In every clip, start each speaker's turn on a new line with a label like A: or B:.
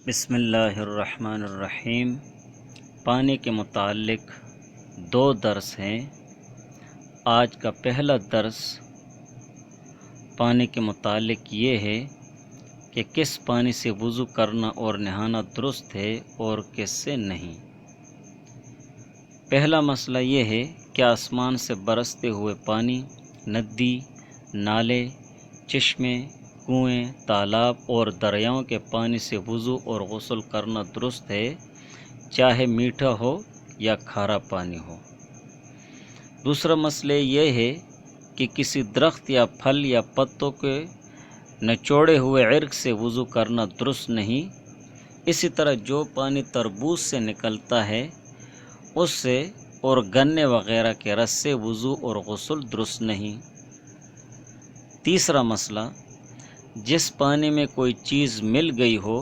A: بسم اللہ الرحمن الرحیم۔ پانی کے متعلق دو درس ہیں۔ آج کا پہلا درس پانی کے متعلق یہ ہے کہ کس پانی سے وضو کرنا اور نہانا درست ہے اور کس سے نہیں۔ پہلا مسئلہ یہ ہے کہ آسمان سے برستے ہوئے پانی، ندی، نالے، چشمے، کنویں، تالاب اور دریاؤں کے پانی سے وضو اور غسل کرنا درست ہے، چاہے میٹھا ہو یا کھارا پانی ہو۔ دوسرا مسئلہ یہ ہے کہ کسی درخت یا پھل یا پتوں کے نچوڑے ہوئے عرق سے وضو کرنا درست نہیں۔ اسی طرح جو پانی تربوز سے نکلتا ہے اس سے اور گنے وغیرہ کے رس سے وضو اور غسل درست نہیں۔ تیسرا مسئلہ، جس پانی میں کوئی چیز مل گئی ہو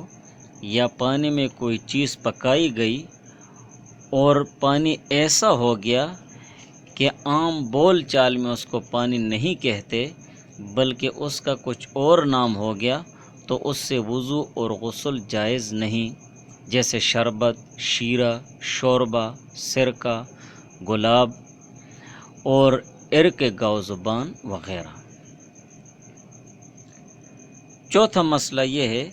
A: یا پانی میں کوئی چیز پکائی گئی اور پانی ایسا ہو گیا کہ عام بول چال میں اس کو پانی نہیں کہتے بلکہ اس کا کچھ اور نام ہو گیا تو اس سے وضو اور غسل جائز نہیں، جیسے شربت، شیرہ، شوربہ، سرکہ، گلاب اور عرق گاو زبان وغیرہ۔ چوتھا مسئلہ یہ ہے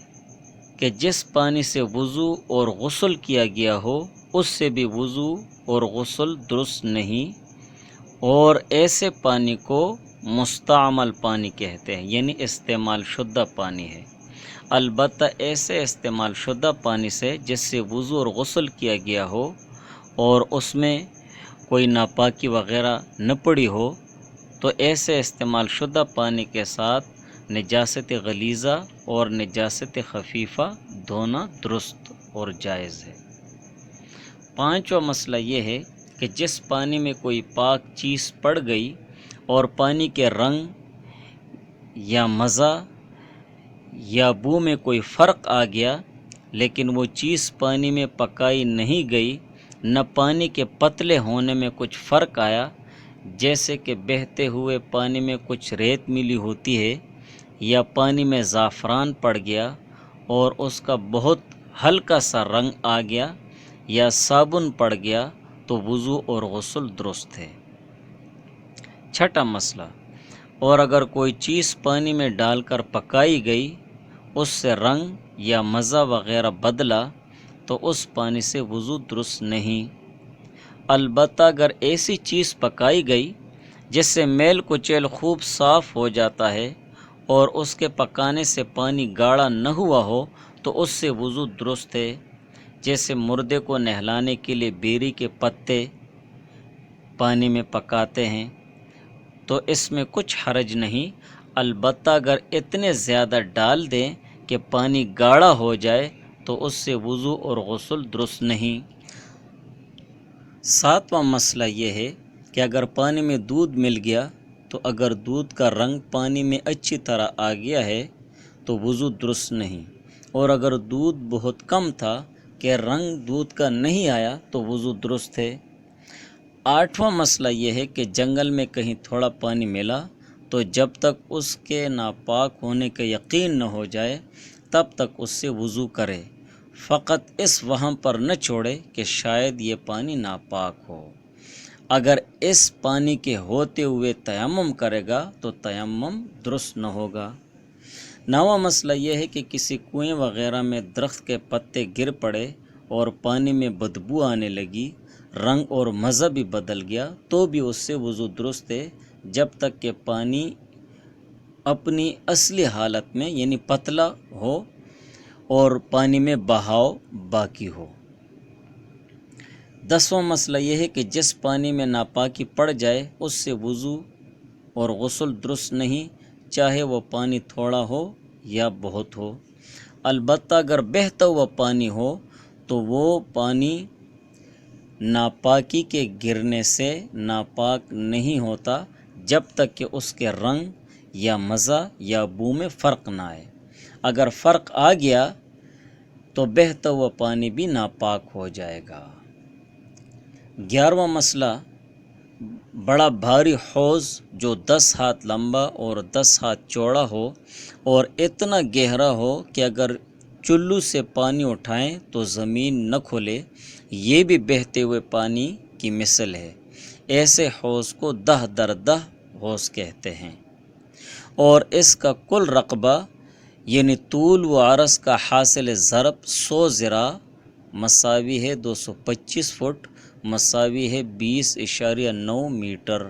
A: کہ جس پانی سے وضو اور غسل کیا گیا ہو اس سے بھی وضو اور غسل درست نہیں، اور ایسے پانی کو مستعمل پانی کہتے ہیں، یعنی استعمال شدہ پانی ہے۔ البتہ ایسے استعمال شدہ پانی سے جس سے وضو اور غسل کیا گیا ہو اور اس میں کوئی ناپاکی وغیرہ نہ پڑی ہو تو ایسے استعمال شدہ پانی کے ساتھ نجاست غلیظہ اور نجاست خفیفہ دھونا درست اور جائز ہے۔ پانچواں مسئلہ یہ ہے کہ جس پانی میں کوئی پاک چیز پڑ گئی اور پانی کے رنگ یا مزہ یا بو میں کوئی فرق آ گیا لیکن وہ چیز پانی میں پکائی نہیں گئی، نہ پانی کے پتلے ہونے میں کچھ فرق آیا، جیسے کہ بہتے ہوئے پانی میں کچھ ریت ملی ہوتی ہے یا پانی میں زعفران پڑ گیا اور اس کا بہت ہلکا سا رنگ آ گیا یا صابن پڑ گیا تو وضو اور غسل درست ہے۔ چھٹا مسئلہ، اور اگر کوئی چیز پانی میں ڈال کر پکائی گئی، اس سے رنگ یا مزہ وغیرہ بدلا تو اس پانی سے وضو درست نہیں۔ البتہ اگر ایسی چیز پکائی گئی جس سے میل کچیل خوب صاف ہو جاتا ہے اور اس کے پکانے سے پانی گاڑھا نہ ہوا ہو تو اس سے وضو درست ہے، جیسے مردے کو نہلانے کے لیے بیری کے پتے پانی میں پکاتے ہیں تو اس میں کچھ حرج نہیں، البتہ اگر اتنے زیادہ ڈال دیں کہ پانی گاڑھا ہو جائے تو اس سے وضو اور غسل درست نہیں۔ ساتواں مسئلہ یہ ہے کہ اگر پانی میں دودھ مل گیا تو اگر دودھ کا رنگ پانی میں اچھی طرح آ گیا ہے تو وضو درست نہیں، اور اگر دودھ بہت کم تھا کہ رنگ دودھ کا نہیں آیا تو وضو درست ہے۔ آٹھواں مسئلہ یہ ہے کہ جنگل میں کہیں تھوڑا پانی ملا تو جب تک اس کے ناپاک ہونے کا یقین نہ ہو جائے تب تک اس سے وضو کرے، فقط اس وہم پر نہ چھوڑے کہ شاید یہ پانی ناپاک ہو۔ اگر اس پانی کے ہوتے ہوئے تیمم کرے گا تو تیمم درست نہ ہوگا۔ نواں مسئلہ یہ ہے کہ کسی کنویں وغیرہ میں درخت کے پتے گر پڑے اور پانی میں بدبو آنے لگی، رنگ اور مزہ بھی بدل گیا تو بھی اس سے وضو درست ہے، جب تک کہ پانی اپنی اصلی حالت میں یعنی پتلا ہو اور پانی میں بہاؤ باقی ہو۔ 10واں مسئلہ یہ ہے کہ جس پانی میں ناپاکی پڑ جائے اس سے وضو اور غسل درست نہیں، چاہے وہ پانی تھوڑا ہو یا بہت ہو۔ البتہ اگر بہتا ہوا پانی ہو تو وہ پانی ناپاکی کے گرنے سے ناپاک نہیں ہوتا جب تک کہ اس کے رنگ یا مزہ یا بو میں فرق نہ آئے۔ اگر فرق آ گیا تو بہتا ہوا پانی بھی ناپاک ہو جائے گا۔ 11واں مسئلہ، بڑا بھاری حوض جو 10 ہاتھ لمبا اور 10 ہاتھ چوڑا ہو اور اتنا گہرا ہو کہ اگر چلو سے پانی اٹھائیں تو زمین نہ کھلے، یہ بھی بہتے ہوئے پانی کی مثل ہے۔ ایسے حوض کو دہ در دہ حوض کہتے ہیں، اور اس کا کل رقبہ یعنی طول و عرض کا حاصل ضرب 100 ذراع مساوی ہے 225 فٹ مساوی ہے 20.9 میٹر۔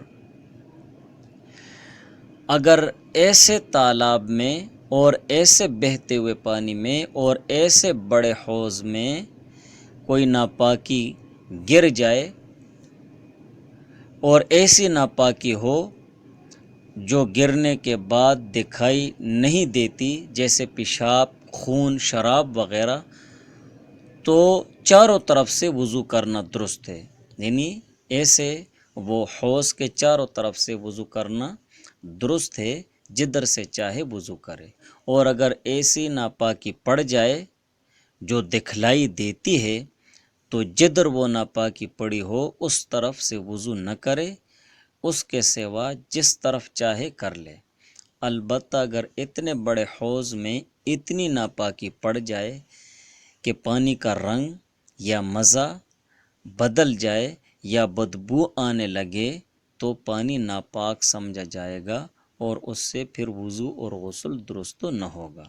A: اگر ایسے تالاب میں اور ایسے بہتے ہوئے پانی میں اور ایسے بڑے حوض میں کوئی ناپاکی گر جائے اور ایسی ناپاکی ہو جو گرنے کے بعد دکھائی نہیں دیتی، جیسے پیشاب، خون، شراب وغیرہ، تو چاروں طرف سے وضو کرنا درست ہے۔ یعنی ایسے وہ حوض کے چاروں طرف سے وضو کرنا درست ہے، جدھر سے چاہے وضو کرے۔ اور اگر ایسی ناپاکی پڑ جائے جو دکھلائی دیتی ہے تو جدھر وہ ناپاکی پڑی ہو اس طرف سے وضو نہ کرے، اس کے سوا جس طرف چاہے کر لے۔ البتہ اگر اتنے بڑے حوض میں اتنی ناپاکی پڑ جائے کہ پانی کا رنگ یا مزہ بدل جائے یا بدبو آنے لگے تو پانی ناپاک سمجھا جائے گا اور اس سے پھر وضو اور غسل درست نہ ہوگا۔